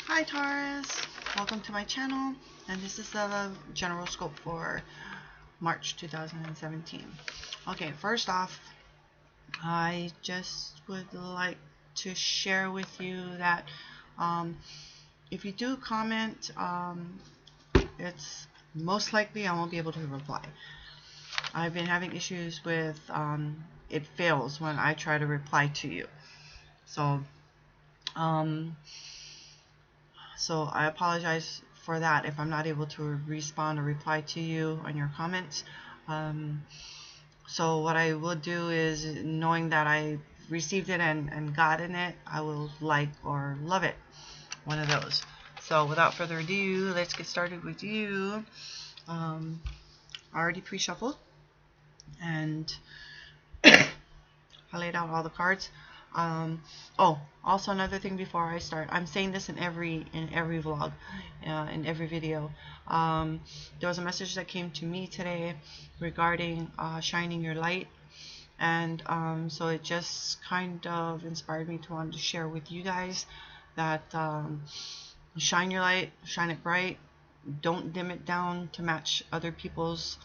Hi Taurus, welcome to my channel, and this is the general scope for March 2017. Okay, first off, I just would like to share with you that if you do comment, it's most likely I won't be able to reply. I've been having issues with it fails when I try to reply to you. So I apologize for that if I'm not able to respond or reply to you on your comments. So what I will do is, knowing that I received it and gotten it, I will like or love it. One of those. So without further ado, let's get started with you. I already pre-shuffled and I laid out all the cards. Oh, also another thing before I start, I'm saying this in every vlog, in every video. There was a message that came to me today regarding shining your light, and so it just kind of inspired me to want to share with you guys that shine your light, shine it bright. Don't dim it down to match other people's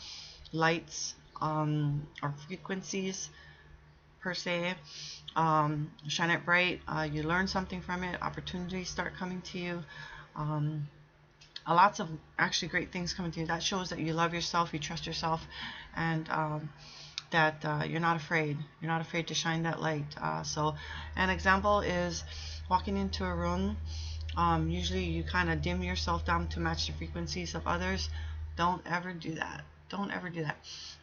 lights or frequencies per se. Shine it bright. You learn something from it. Opportunities start coming to you. Lots of actually great things coming to you. That shows that you love yourself, you trust yourself, and that you're not afraid. You're not afraid to shine that light. So an example is walking into a room. Usually you kind of dim yourself down to match the frequencies of others. Don't ever do that. Don't ever do that.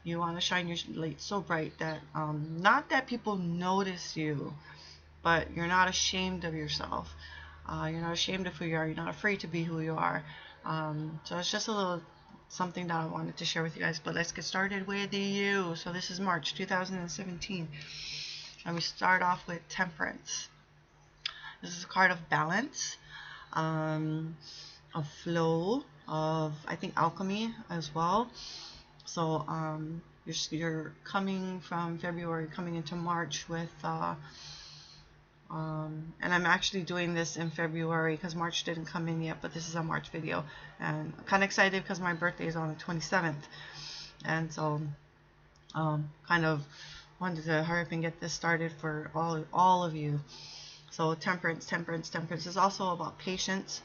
You want to shine your light so bright that not that people notice you, but you're not ashamed of yourself. You're not ashamed of who you are. You're not afraid to be who you are. So it's just a little something that I wanted to share with you guys. But let's get started with you. So this is March 2017, and we start off with Temperance. This is a card of balance, of flow, of I think alchemy as well. So you're coming from February, coming into March with and I'm actually doing this in February because March didn't come in yet, but this is a March video, and I'm kind of excited because my birthday is on the 27th, and so kind of wanted to hurry up and get this started for all of you. So temperance is also about patience.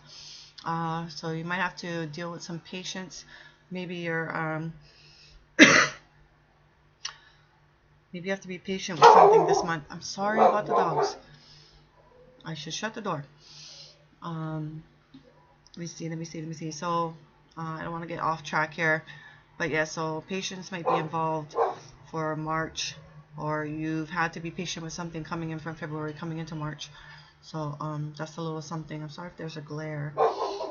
So you might have to deal with some patience. Maybe you're maybe you have to be patient with something this month. I'm sorry about the dogs. I should shut the door. Let me see. So I don't want to get off track here, but yeah. So patience might be involved for March, or you've had to be patient with something coming in from February, coming into March. So that's a little something. I'm sorry if there's a glare.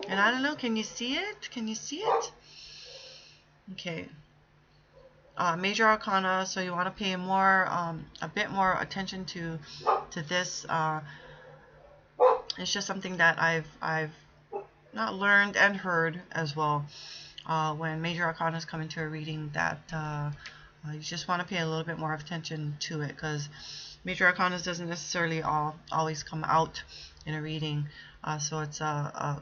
And I don't know. Can you see it? Can you see it? Okay. Major Arcana, so you want to pay more, a bit more attention to this. It's just something that I've not learned and heard as well. When Major Arcanas come into a reading, that you just want to pay a little bit more attention to it, because Major Arcanas doesn't necessarily always come out in a reading, so it's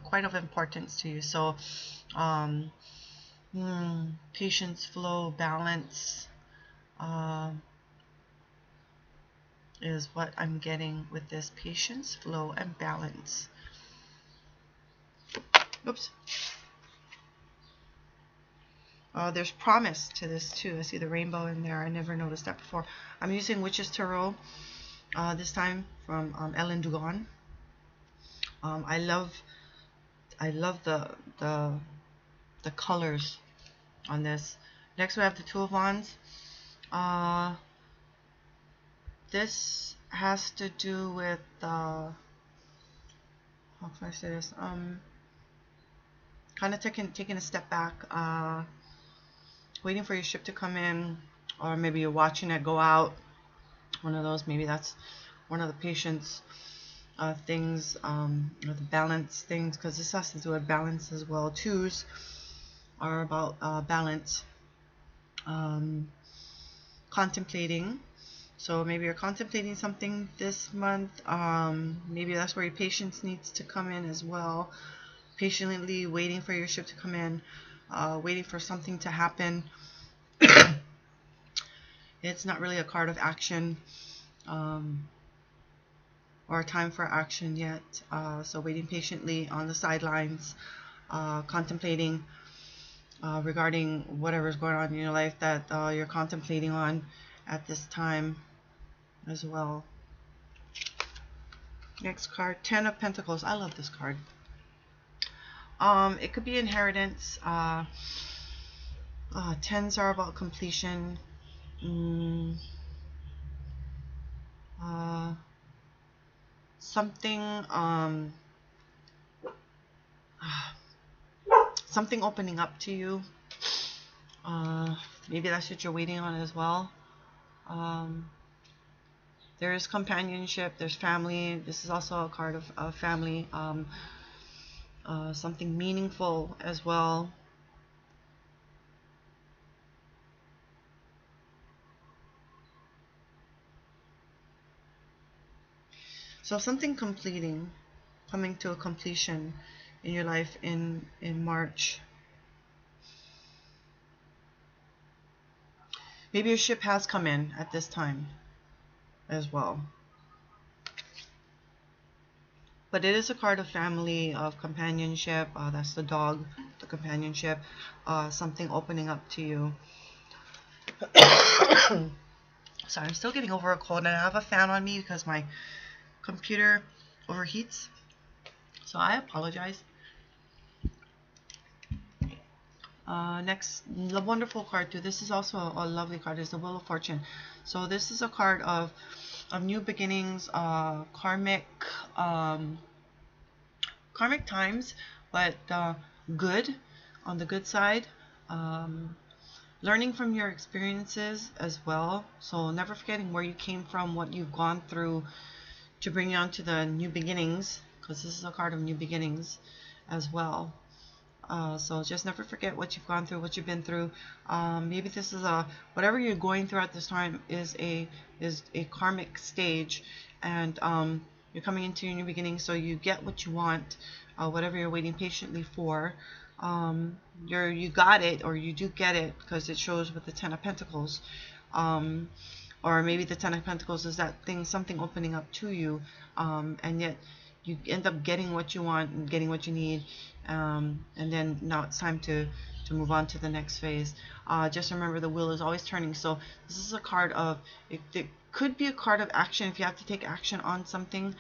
quite of importance to you. So patience, flow, balance is what I'm getting with this. Patience, flow, and balance. Oops. There's promise to this too. I see the rainbow in there. I never noticed that before. I'm using Witch's Tarot this time from Ellen Dugan. I love the colors on this. Next we have the Two of Wands. This has to do with how can I say this? Kind of taking a step back, waiting for your ship to come in, or maybe you're watching it go out. One of those. Maybe that's one of the patience things, or the balance things, because this has to do with balance as well. Twos are about balance, contemplating. So maybe you're contemplating something this month. Maybe that's where your patience needs to come in as well. Patiently waiting for your ship to come in, waiting for something to happen. It's not really a card of action or a time for action yet. So waiting patiently on the sidelines, contemplating regarding whatever's going on in your life that you're contemplating on at this time as well. Next card, Ten of Pentacles. I love this card. It could be inheritance. Tens are about completion. Something something opening up to you. Maybe that's what you're waiting on as well. There is companionship, there's family. This is also a card of family. Something meaningful as well. So something completing, coming to a completion in your life in March. Maybe your ship has come in at this time as well. But it is a card of family, of companionship. That's the dog, the companionship. Something opening up to you. Sorry, I'm still getting over a cold, and I have a fan on me because my computer overheats. So I apologize. Next, the wonderful card too. This is also a lovely card. Is the Wheel of Fortune. So this is a card of new beginnings, karmic times, but good, on the good side. Learning from your experiences as well. So never forgetting where you came from, what you've gone through to bring you on to the new beginnings, because this is a card of new beginnings as well. So just never forget what you've gone through, what you've been through. Maybe this is whatever you're going through at this time is a karmic stage, and you're coming into your new beginning, so you get what you want, whatever you're waiting patiently for. You got it, or you do get it, because it shows with the Ten of Pentacles. Or maybe the Ten of Pentacles is that thing, something opening up to you, and yet you end up getting what you want and getting what you need, and then now it's time to move on to the next phase. Just remember, the wheel is always turning. So this is a card of, it could be a card of action. If you have to take action on something,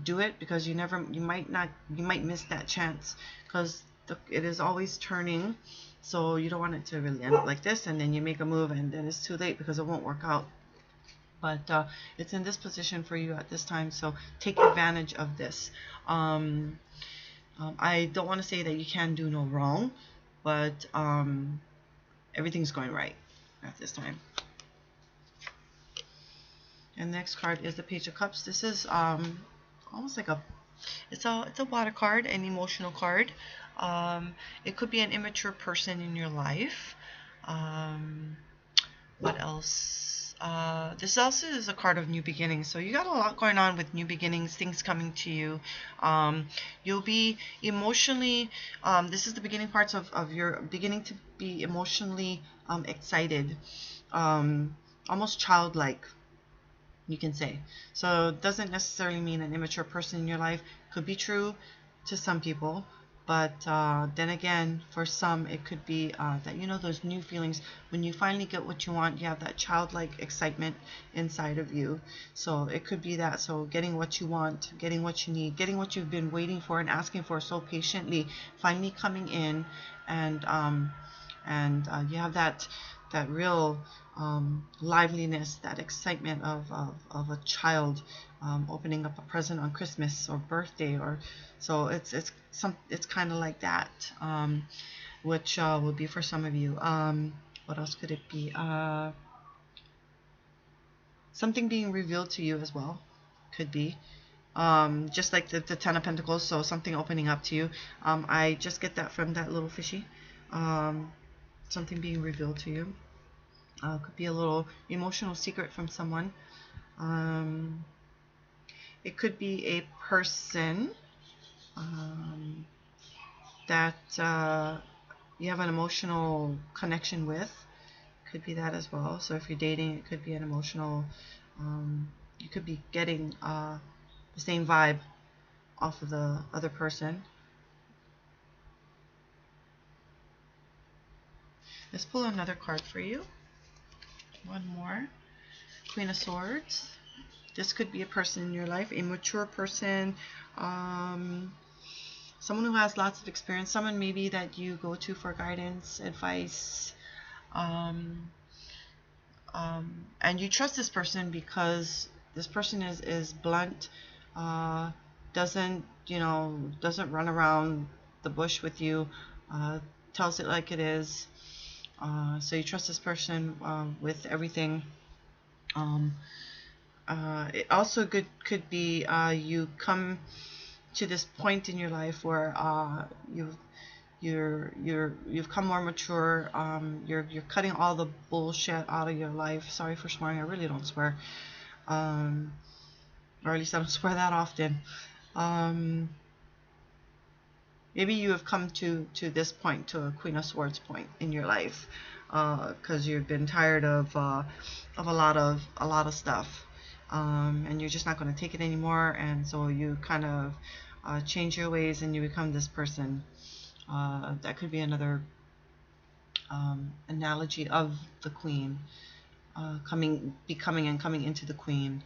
do it, because you might miss that chance, because it is always turning. So you don't want it to really end up like this, and then you make a move and then it's too late because it won't work out. But it's in this position for you at this time, so take advantage of this. I don't want to say that you can do no wrong, but everything's going right at this time. And next card is the Page of Cups. This is almost like it's a water card, an emotional card. It could be an immature person in your life. What else? This also is a card of new beginnings. So you got a lot going on with new beginnings, things coming to you. You'll be emotionally, this is the beginning parts of your beginning to be emotionally excited, almost childlike, you can say. So it doesn't necessarily mean an immature person in your life. Could be true to some people, but then again, for some it could be that, you know, those new feelings when you finally get what you want, you have that childlike excitement inside of you. So it could be that. So getting what you want, getting what you need, getting what you've been waiting for and asking for so patiently, finally coming in, and you have that real liveliness, that excitement of a child opening up a present on Christmas or birthday, or so it's kind of like that, which will be for some of you. What else could it be? Something being revealed to you as well, could be. Just like the Ten of Pentacles, so something opening up to you. I just get that from that little fishy. Something being revealed to you. Could be a little emotional secret from someone. It could be a person that you have an emotional connection with. Could be that as well. So if you're dating, it could be an emotional, you could be getting the same vibe off of the other person. Let's pull another card for you. One more. Queen of Swords. This could be a person in your life, a mature person, someone who has lots of experience, someone maybe that you go to for guidance, advice, and you trust this person because this person is blunt, doesn't run around the bush with you, tells it like it is. So you trust this person with everything. It also could be you come to this point in your life where you've come more mature. You're cutting all the bullshit out of your life. Sorry for swearing. I really don't swear, or at least I don't swear that often. Maybe you have come to this point, to a Queen of Swords point in your life, because you've been tired of a lot of stuff, and you're just not going to take it anymore, and so you kind of change your ways and you become this person. That could be another analogy of the Queen, becoming and coming into the Queen.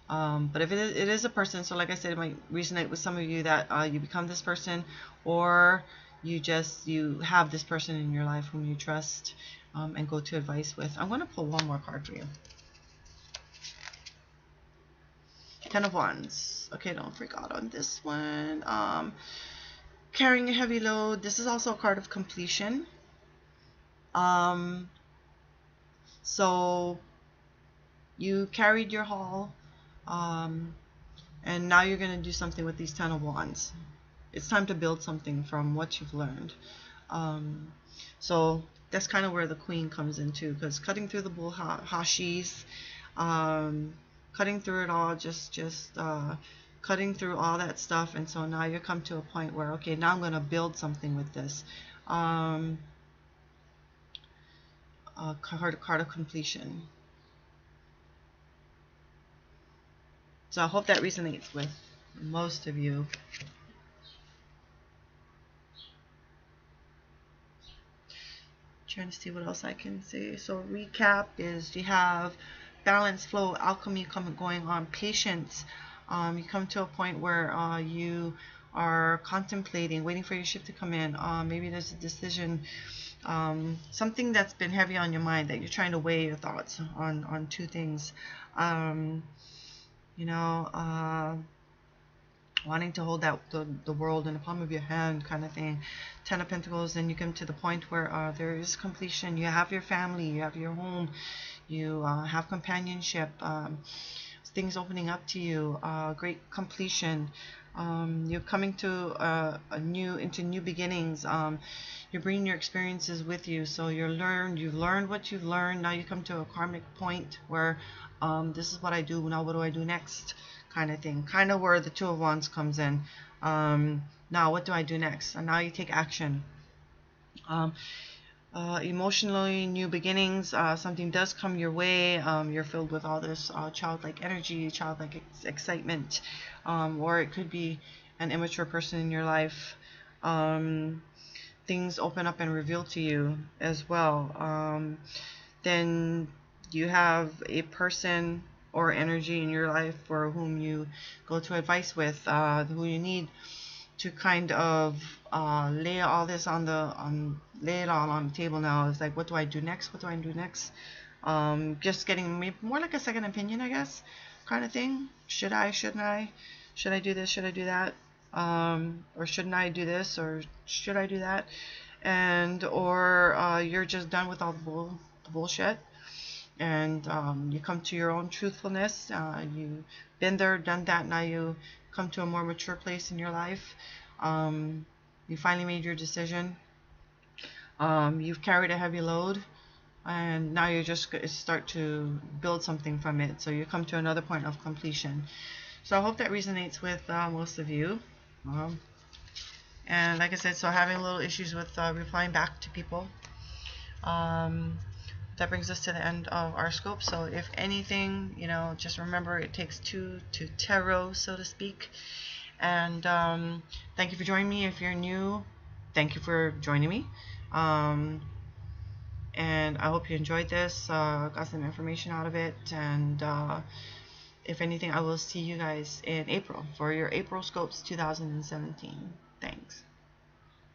But if it is a person, so like I said, it might resonate with some of you that you become this person, or you have this person in your life whom you trust and go to advice with. I'm going to pull one more card for you. Ten of Wands. Okay, don't freak out on this one. Carrying a heavy load. This is also a card of completion. So you carried your haul, and now you're going to do something with these Ten of Wands. It's time to build something from what you've learned. So that's kind of where the Queen comes into, because cutting through the bullhashis, cutting through it all, just cutting through all that stuff, and so now you come to a point where, okay, now I'm going to build something with this. Card of completion. So I hope that resonates with most of you. Trying to see what else I can say. So recap is you have balance, flow, alchemy going on, patience. You come to a point where you are contemplating, waiting for your ship to come in. Maybe there's a decision, something that's been heavy on your mind that you're trying to weigh your thoughts on two things. Wanting to hold out the world in the palm of your hand kind of thing. Ten of Pentacles, then you come to the point where there is completion. You have your family, you have your home, you have companionship, things opening up to you, great completion. You're coming to into new beginnings. You're bringing your experiences with you, so you've learned what you've learned. Now you come to a karmic point where this is what I do now, what do I do next, kind of thing. Kind of where the Two of Wands comes in. Now what do I do next? And now you take action. Emotionally, new beginnings. Something does come your way. You're filled with all this childlike energy, childlike excitement, or it could be an immature person in your life. Things open up and reveal to you as well. Then you have a person or energy in your life for whom you go to advice with, who you need to kind of lay all this lay it all on the table now. It's like, what do I do next? What do I do next? Just getting more like a second opinion, I guess, kind of thing. Should I? Shouldn't I? Should I do this? Should I do that? Or shouldn't I do this? Or should I do that? Or you're just done with all the bullshit, and you come to your own truthfulness. You've been there, done that. Now you come to a more mature place in your life. You finally made your decision. You've carried a heavy load. and now you're just going to start to build something from it. So you come to another point of completion. So I hope that resonates with most of you. And like I said, so having little issues with replying back to people. That brings us to the end of our scope. So if anything, you know, just remember it takes two to tarot, so to speak. And thank you for joining me. If you're new, thank you for joining me. And I hope you enjoyed this, got some information out of it. And if anything, I will see you guys in April for your April Scopes 2017. Thanks.